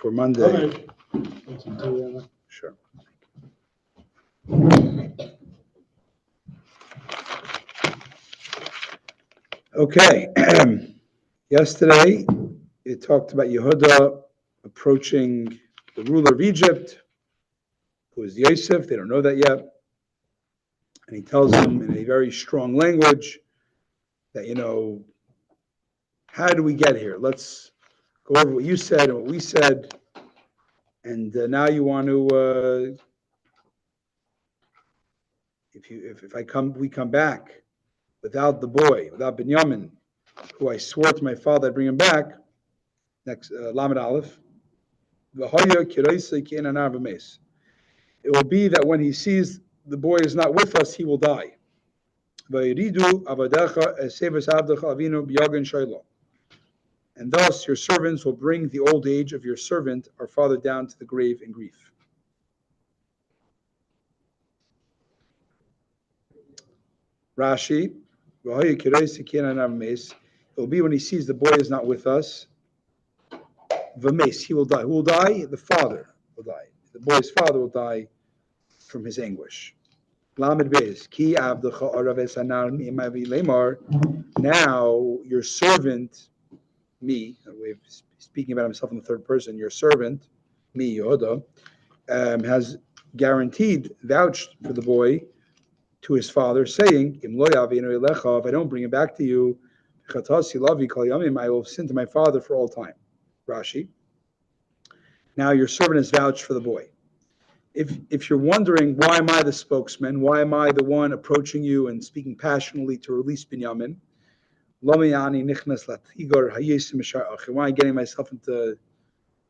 for Monday. Sure. Okay. Yesterday, we talked about Yehuda approaching the ruler of Egypt, who is Yosef. They don't know that yet. And he tells them in a very strong language that, how do we get here? Let's go over what you said and what we said. And now you want to, we come back without the boy, without Binyamin, who I swore to my father I'd bring him back. Next, Lamed Aleph. It will be that when he sees the boy is not with us, he will die. And thus your servants will bring the old age of your servant, our father, down to the grave in grief. Rashi, it will be when he sees the boy is not with us. He will die. Who will die? The father will die. The boy's father will die from his anguish. Lamed Beis, Ki Avdecha Araves Anar Mi'emavi Lemar. Now your servant, me, speaking about himself in the third person, your servant, me, Yehuda, has guaranteed, vouched for the boy to his father, saying, if I don't bring him back to you, I will sin to my father for all time. Rashi. Now your servant has vouched for the boy. If you're wondering, why am I the spokesman? Why am I the one approaching you and speaking passionately to release Binyamin? Why am I getting myself into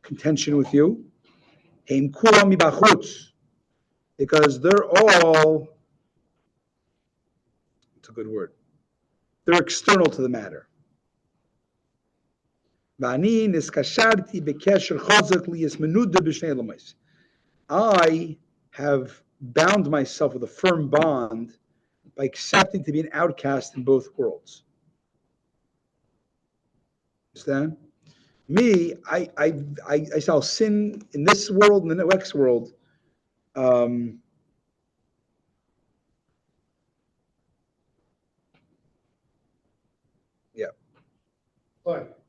contention with you? Because they're all, it's a good word, they're external to the matter. I have bound myself with a firm bond by accepting to be an outcast in both worlds. Understand? Me, I shall sin in this world and in the next world. What?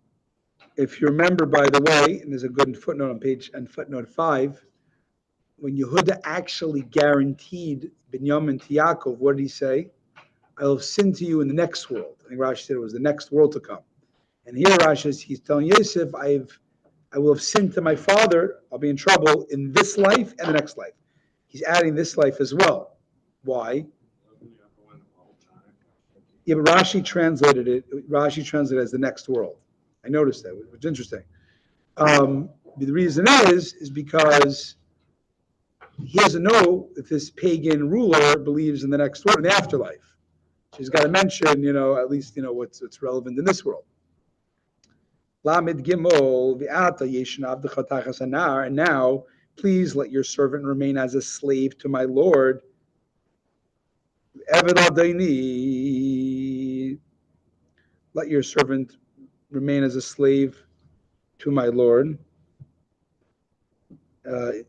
If you remember, by the way, and there's a good footnote on footnote 5, when Yehuda actually guaranteed Binyamin to Yaakov, what did he say? I will sin to you in the next world. I think Rashi said it was the next world to come. And here Rashi is, he's telling Yosef, I will have sinned to my father. I'll be in trouble in this life and the next life. He's adding this life as well. Why? Yeah, but Rashi translated it as the next world. I noticed that, which is interesting. The reason is because he doesn't know if this pagan ruler believes in the next world, in the afterlife. So he's got to mention, at least, what's relevant in this world. Lamed Gimel, V'ata Yeshna Avdecha Tachas Anar, and now, please let your servant remain as a slave to my Lord. Eved Adaini, let your servant remain as a slave to my Lord,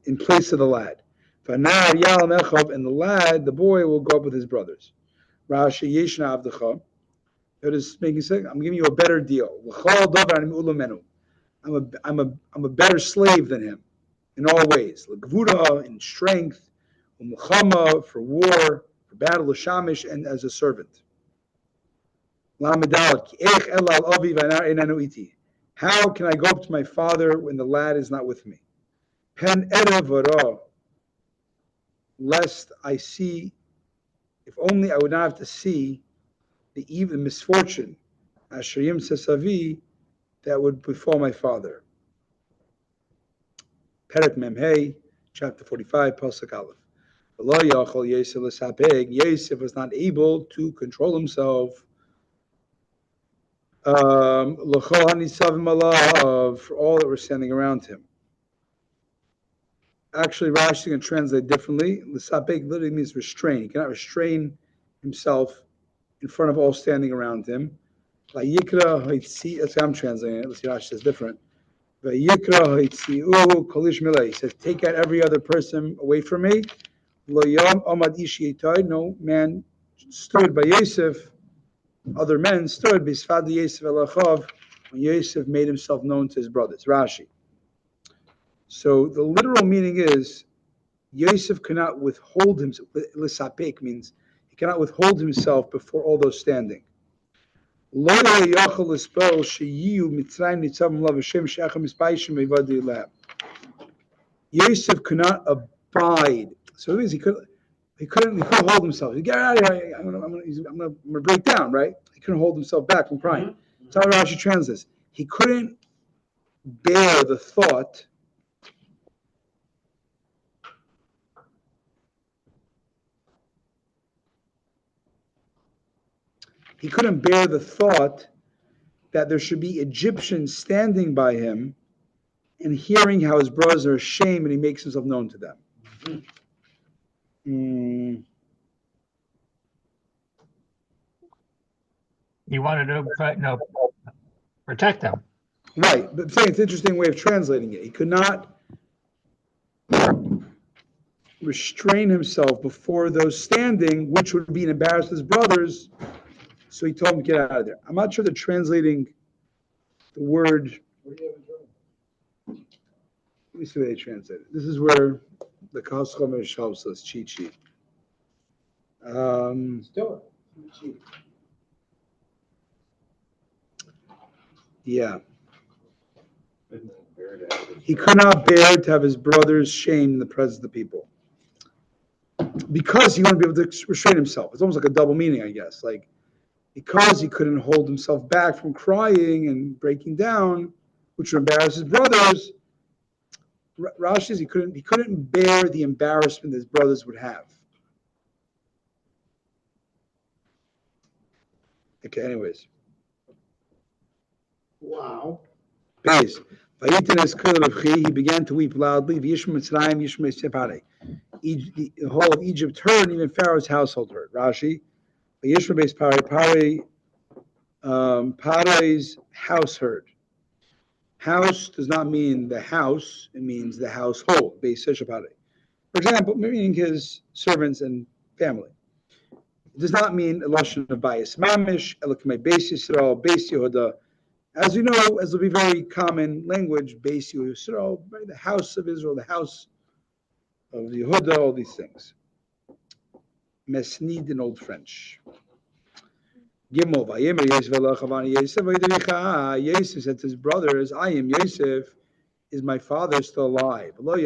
in place of the lad. Fanar Yal Mechav, and the boy will go up with his brothers. Rashi Yeshna Avdecha. It is making sense. I'm giving you a better deal. I'm a better slave than him in all ways. In strength, for war, for battle, shamish, and as a servant. How can I go up to my father when the lad is not with me? Lest I see, if only I would not have to see the even misfortune, Ashayim Sesavi, that would befall my father. Perek Memhei, chapter 45, Pasuk Aleph. Yosef was not able to control himself. For all that were standing around him. Actually, Rashi can translate differently. L'sapek literally means restrain. He cannot restrain himself in front of all standing around him. That's how I'm translating it. Let's see, Rashi says different. He says, take out every other person away from me. No man stood by Yosef. Other men stood Bisfad Yosef Elachav when Yosef made himself known to his brothers. Rashi. So the literal meaning is Yosef cannot withhold himself. Lisapek means he cannot withhold himself before all those standing. Yosef cannot abide. So it means he couldn't hold himself. He get out of here. I'm gonna break down, right? He couldn't hold himself back from crying. That's how Rashi translates. He couldn't bear the thought. He couldn't bear the thought that there should be Egyptians standing by him and hearing how his brothers are ashamed and he makes himself known to them. He wanted to protect them. Right, but I'm saying it's an interesting way of translating it. He could not restrain himself before those standing, which would be an embarrassment to his brothers. So he told them to get out of there. I'm not sure they're translating the word. Let me see what they translate it. This is where the Kos Chomesh helps us, cheat sheet. Yeah. He could not bear to have his brothers shamed in the presence of the people. Because he wouldn't be able to restrain himself. It's almost like a double meaning, I guess. Like, because he couldn't hold himself back from crying and breaking down, which would embarrass his brothers, Rashi says he couldn't bear the embarrassment his brothers would have. Okay, anyways. Wow. Base. He began to weep loudly. The whole of Egypt heard, and even Pharaoh's household heard. Rashi. Parai's house heard. House does not mean the house, it means the household. For example, meaning his servants and family. It does not mean a lashon of bias mamish, elokamei beis Yisrael, beis Yehuda. As you know, as will be very common language, beis Yisrael, the house of Israel, the house of Yehuda, all these things. Mesnid in Old French. Gimel, Vayemer Yosef Elachavani Yosef Vaydevicha. Yosef said to his brothers, I am Yosef. Is my father still alive? But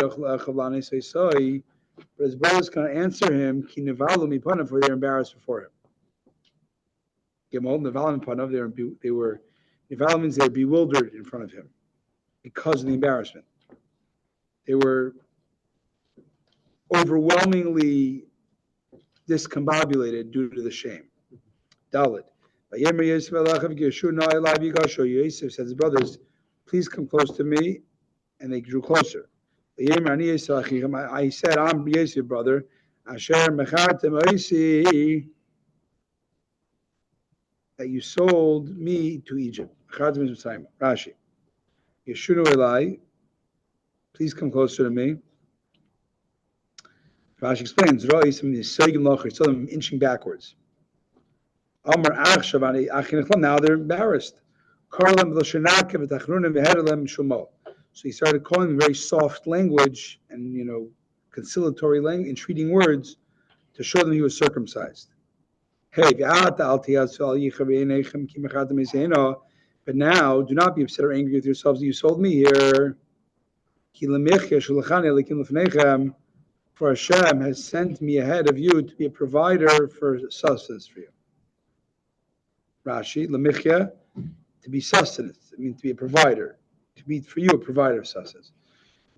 his brothers cannot answer him, Ki nevalu mipanav, for they're embarrassed before him. Gimel, nevalu mipanav, they were nevalu means they were bewildered in front of him because of the embarrassment. They were overwhelmingly discombobulated due to the shame. Dalit. Yosef said, his brothers, please come close to me, and they drew closer. I said, I'm Yosef, brother. That you sold me to Egypt. Rashi. Yeshunu Elai, please come closer to me. Rashi explains, saw them inching backwards. Now they're embarrassed. So he started calling them very soft language and conciliatory language, entreating words to show them he was circumcised. But now do not be upset or angry with yourselves that you sold me here. For Hashem has sent me ahead of you to be a provider for sustenance for you. Rashi, lemichya, to be sustenance. It means to be a provider. To be for you a provider of sustenance.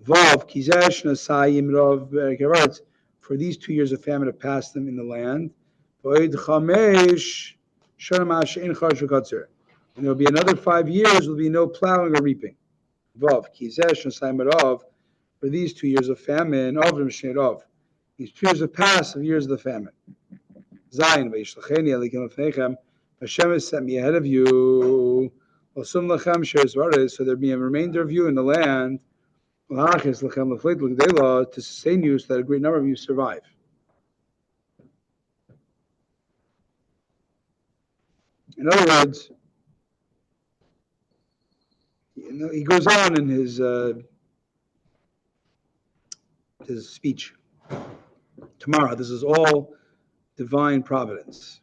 Vav, kizesh nasayim rav berekeretz. For these 2 years of famine have passed them in the land. Void chamesh sharamash ein charshu katzer. And there will be another 5 years. There will be no plowing or reaping. Vav, kizesh nasayim rav. For these 2 years of famine, avrim shnei rav. These 2 years have passed of years of the famine. Zayin ve'ishlacheni alikim lefnechem. Hashem has sent me ahead of you. Osum lachem sheres vares, so there be a remainder of you in the land, lachis lachem leflit l'gdela, to sustain you so that a great number of you survive. In other words, he goes on in his speech. Tomorrow, this is all divine providence.